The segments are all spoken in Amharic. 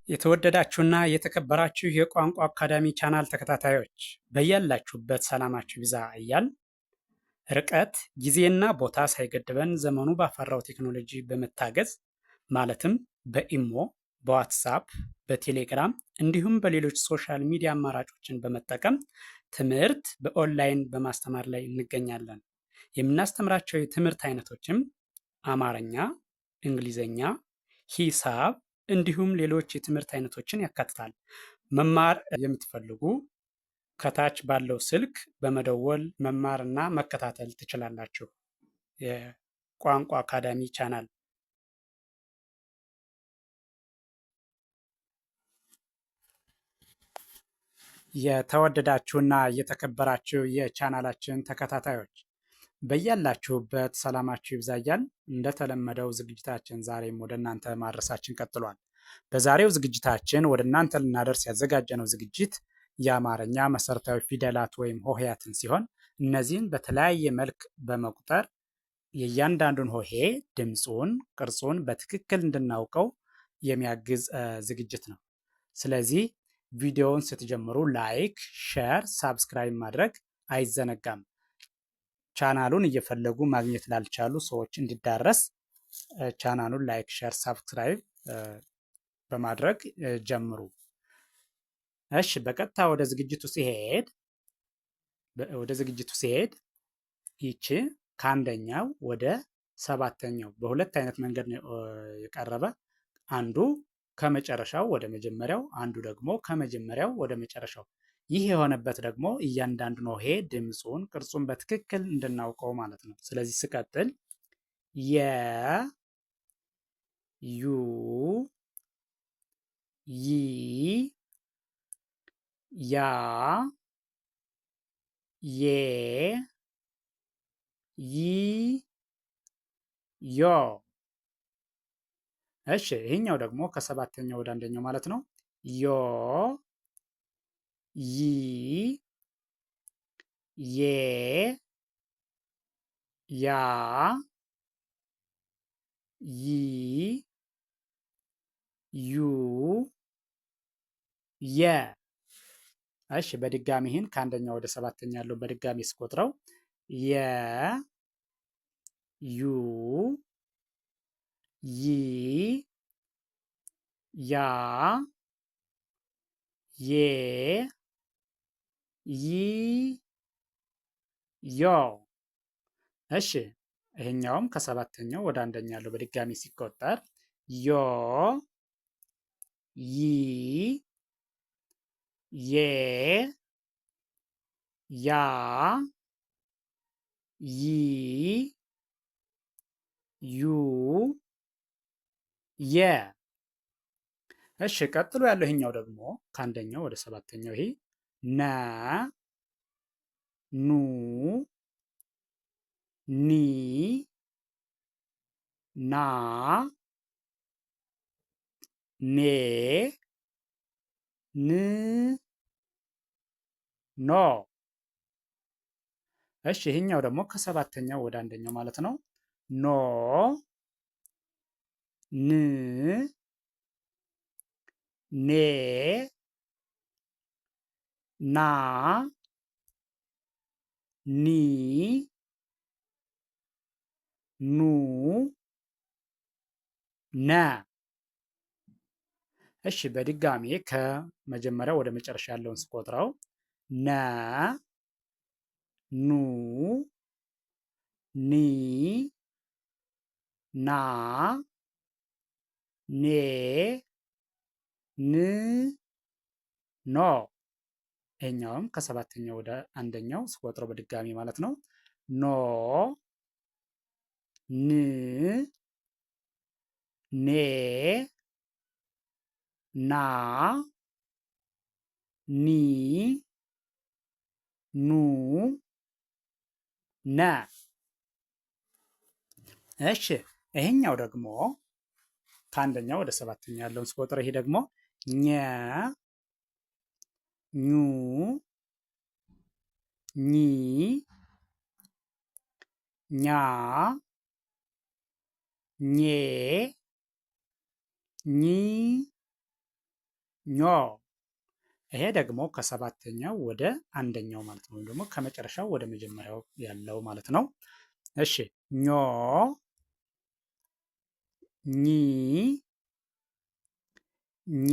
የተወደዳችሁና የተከበራችሁ የቋንቋ አካዳሚ ቻናል ተከታታዮች በያላችሁበት ሰላማችሁ ይብዛ እያል ርቀት ጊዜና ቦታ ሳይገድበን ዘመኑ ባፈራው ቴክኖሎጂ በመታገዝ ማለትም በኢሞ፣ በዋትሳፕ፣ በቴሌግራም እንዲሁም በሌሎች ሶሻል ሚዲያ አማራጮችን በመጠቀም ትምህርት በኦንላይን በማስተማር ላይ እንገኛለን። የምናስተምራቸው የትምህርት አይነቶችም አማርኛ፣ እንግሊዘኛ፣ ሂሳብ እንዲሁም ሌሎች የትምህርት አይነቶችን ያካትታል። መማር የምትፈልጉ ከታች ባለው ስልክ በመደወል መማርና መከታተል ትችላላችሁ። የቋንቋ አካዳሚ ቻናል የተወደዳችሁና የተከበራችሁ የቻናላችን ተከታታዮች በያላችሁበት ሰላማችሁ ይብዛያል። እንደተለመደው ዝግጅታችን ዛሬም ወደ እናንተ ማድረሳችን ቀጥሏል። በዛሬው ዝግጅታችን ወደ እናንተ ልናደርስ ያዘጋጀነው ዝግጅት የአማርኛ መሰረታዊ ፊደላት ወይም ሆሄያትን ሲሆን እነዚህን በተለያየ መልክ በመቁጠር የእያንዳንዱን ሆሄ ድምፁን፣ ቅርጹን በትክክል እንድናውቀው የሚያግዝ ዝግጅት ነው። ስለዚህ ቪዲዮውን ስትጀምሩ ላይክ፣ ሼር፣ ሳብስክራይብ ማድረግ አይዘነጋም። ቻናሉን እየፈለጉ ማግኘት ላልቻሉ ሰዎች እንዲዳረስ ቻናሉን ላይክ፣ ሼር፣ ሳብስክራይብ በማድረግ ጀምሩ። እሺ፣ በቀጥታ ወደ ዝግጅቱ ሲሄድ ይቺ ከአንደኛው ወደ ሰባተኛው በሁለት አይነት መንገድ ነው የቀረበ። አንዱ ከመጨረሻው ወደ መጀመሪያው፣ አንዱ ደግሞ ከመጀመሪያው ወደ መጨረሻው። ይህ የሆነበት ደግሞ እያንዳንዱን ሆሄ ድምፁን፣ ቅርጹን በትክክል እንድናውቀው ማለት ነው። ስለዚህ ስቀጥል የ፣ ዩ፣ ይ፣ ያ፣ ዬ፣ ይ፣ ዮ። እሺ፣ ይሄኛው ደግሞ ከሰባተኛው ወደ አንደኛው ማለት ነው። ዮ፣ ይ፣ ዬ፣ ያ፣ ይ፣ ዩ፣ የ። እሺ፣ በድጋሚ ይህን ከአንደኛው ወደ ሰባተኛ ያለው በድጋሚ ስቆጥረው የ፣ ዩ፣ ይ፣ ያ፣ ዬ፣ ይ፣ ዮ። እሺ፣ ይሄኛውም ከሰባተኛው ወደ አንደኛ ያለው በድጋሚ ሲቆጠር ዮ፣ ይ፣ ዬ፣ ያ፣ ይ፣ ዩ፣ የ። እሺ፣ ቀጥሎ ያለው ይሄኛው ደግሞ ከአንደኛው ወደ ሰባተኛው ይሄ ነ፣ ኑ፣ ኒ፣ ና፣ ኔ፣ ን፣ ኖ። እሺ፣ ይሄኛው ደግሞ ከሰባተኛው ወደ አንደኛው ማለት ነው። ኖ፣ ን፣ ኔ፣ ና፣ ኒ፣ ኑ፣ ነ። እሺ፣ በድጋሚ ከመጀመሪያው ወደ መጨረሻ ያለውን ስቆጥረው ነ፣ ኑ፣ ኒ፣ ና፣ ኔ፣ ን፣ ኖ። ይሄኛውም ከሰባተኛው ወደ አንደኛው ስቆጥረው በድጋሚ ማለት ነው። ኖ፣ ን፣ ኔ፣ ና፣ ኒ፣ ኑ፣ ነ። እሺ፣ ይሄኛው ደግሞ ከአንደኛው ወደ ሰባተኛ ያለውን ስቆጥር ይሄ ደግሞ ኘ፣ ኙ፣ ኚ፣ ኛ፣ ኜ፣ ኚ፣ ኞ። ይሄ ደግሞ ከሰባተኛው ወደ አንደኛው ማለት ነው፣ ወይም ደግሞ ከመጨረሻው ወደ መጀመሪያው ያለው ማለት ነው። እሺ ኞ፣ ኚ፣ ኜ፣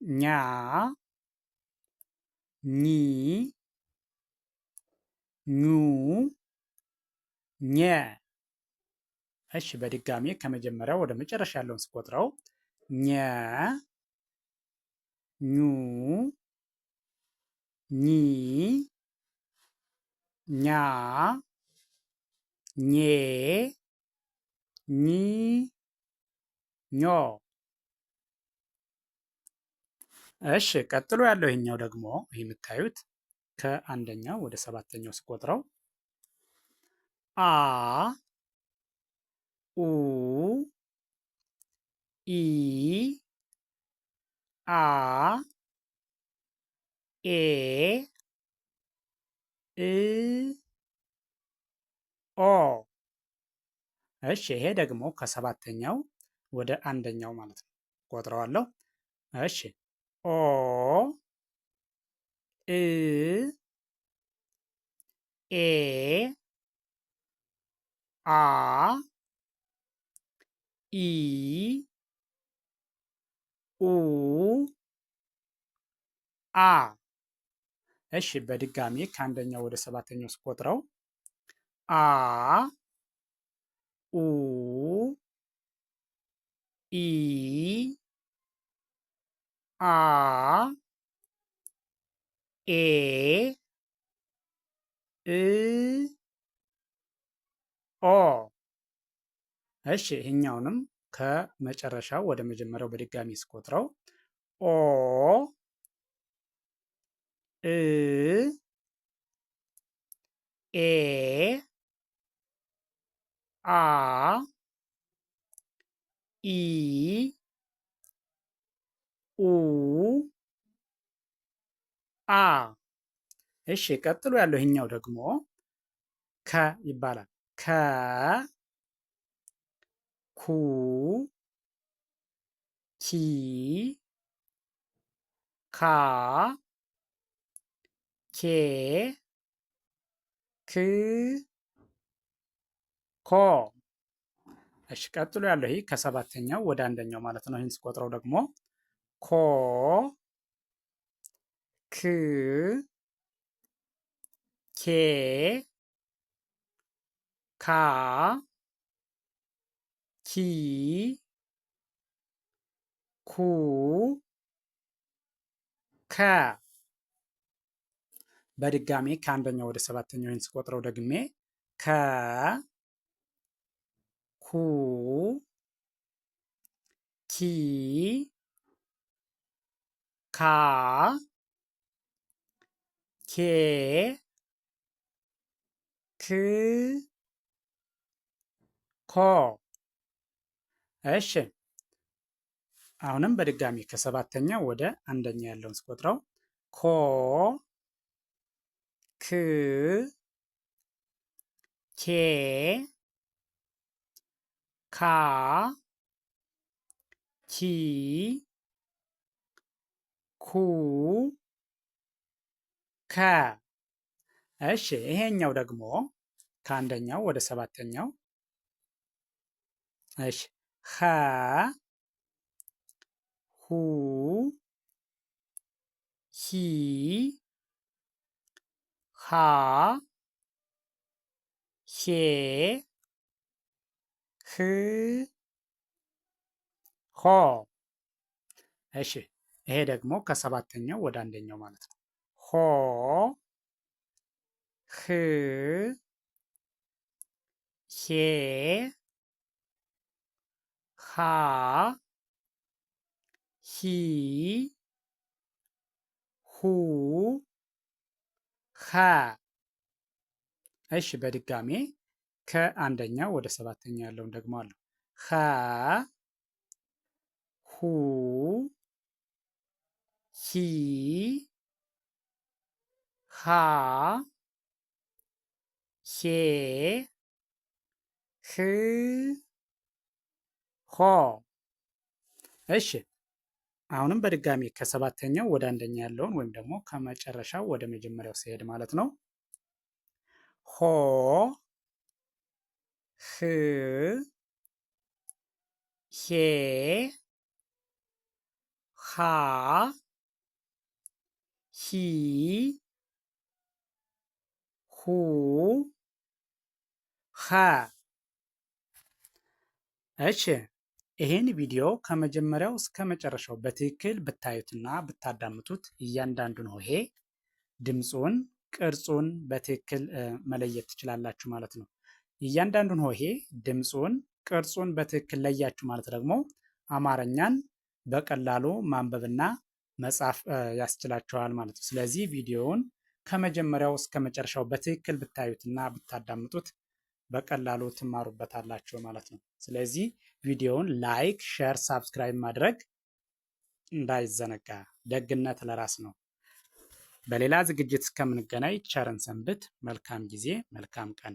ኛ፣ ኚ፣ ኙ፣ ኘ። እሺ በድጋሚ ከመጀመሪያው ወደ መጨረሻ ያለውን ስቆጥረው ኘ፣ ኙ፣ ኚ፣ ኛ፣ ኜ፣ ኚ፣ ኞ። እሺ ቀጥሎ ያለው ይሄኛው ደግሞ ይህ የምታዩት ከአንደኛው ወደ ሰባተኛው ስቆጥረው አ፣ ኡ፣ ኢ፣ አ፣ ኤ፣ እ፣ ኦ። እሺ ይሄ ደግሞ ከሰባተኛው ወደ አንደኛው ማለት ነው። ቆጥረዋለሁ። እሺ ኦ፣ እ፣ ኤ፣ አ፣ ኢ፣ ኡ፣ አ። እሺ በድጋሚ ከአንደኛው ወደ ሰባተኛው ስቆጥረው አ፣ ኡ፣ ኢ፣ አ፣ ኤ፣ እ፣ ኦ። እሺ ይህኛውንም ከመጨረሻው ወደ መጀመሪያው በድጋሚ ስቆጥረው ኦ፣ እ፣ ኤ፣ አ፣ ኢ፣ ኡ፣ አ። እሺ ቀጥሎ ያለው ይሄኛው ደግሞ ከ ይባላል። ከ፣ ኩ፣ ኪ፣ ካ፣ ኬ፣ ክ፣ ኮ። እሺ ቀጥሎ ያለው ይሄ ከሰባተኛው ወደ አንደኛው ማለት ነው። ይህን ስቆጥረው ደግሞ ኮ፣ ክ፣ ኬ፣ ካ፣ ኪ፣ ኩ፣ ከ። በድጋሚ ከአንደኛው ወደ ሰባተኛው ይህን ስቆጥረው ደግሜ ከ፣ ኩ፣ ኪ፣ ካ፣ ኬ፣ ክ፣ ኮ። እሺ አሁንም በድጋሚ ከሰባተኛ ወደ አንደኛ ያለውን ስቆጥረው ኮ፣ ክ፣ ኬ፣ ካ፣ ኪ፣ ኩ፣ ከ። እሺ ይሄኛው ደግሞ ከአንደኛው ወደ ሰባተኛው እሺ ኸ፣ ሁ፣ ሂ፣ ሃ፣ ሄ፣ ህ፣ ሆ። እሺ ይሄ ደግሞ ከሰባተኛው ወደ አንደኛው ማለት ነው። ሆ፣ ህ፣ ሄ፣ ሃ፣ ሂ፣ ሁ፣ ኸ። እሺ በድጋሜ ከአንደኛው ወደ ሰባተኛ ያለውን ደግሞ አለው። ኸ፣ ሁ፣ ሂ፣ ሃ፣ ሄ፣ ህ፣ ሆ። እሺ አሁንም በድጋሚ ከሰባተኛው ወደ አንደኛ ያለውን ወይም ደግሞ ከመጨረሻው ወደ መጀመሪያው ሲሄድ ማለት ነው። ሆ ህ ሄ ሃ ሂ ሁ ሃ። እሺ ይህን ቪዲዮ ከመጀመሪያው እስከ መጨረሻው በትክክል ብታዩትና ብታዳምጡት እያንዳንዱን ሆሄ ድምፁን፣ ቅርጹን በትክክል መለየት ትችላላችሁ ማለት ነው። እያንዳንዱን ሆሄ ድምፁን፣ ቅርጹን በትክክል ለያችሁ ማለት ደግሞ አማርኛን በቀላሉ ማንበብና መጻፍ ያስችላችኋል ማለት ነው። ስለዚህ ቪዲዮውን ከመጀመሪያው እስከ መጨረሻው በትክክል ብታዩትና ብታዳምጡት በቀላሉ ትማሩበታላችሁ ማለት ነው። ስለዚህ ቪዲዮውን ላይክ፣ ሼር፣ ሳብስክራይብ ማድረግ እንዳይዘነጋ። ደግነት ለራስ ነው። በሌላ ዝግጅት እስከምንገናኝ ቸርን ሰንብት። መልካም ጊዜ፣ መልካም ቀን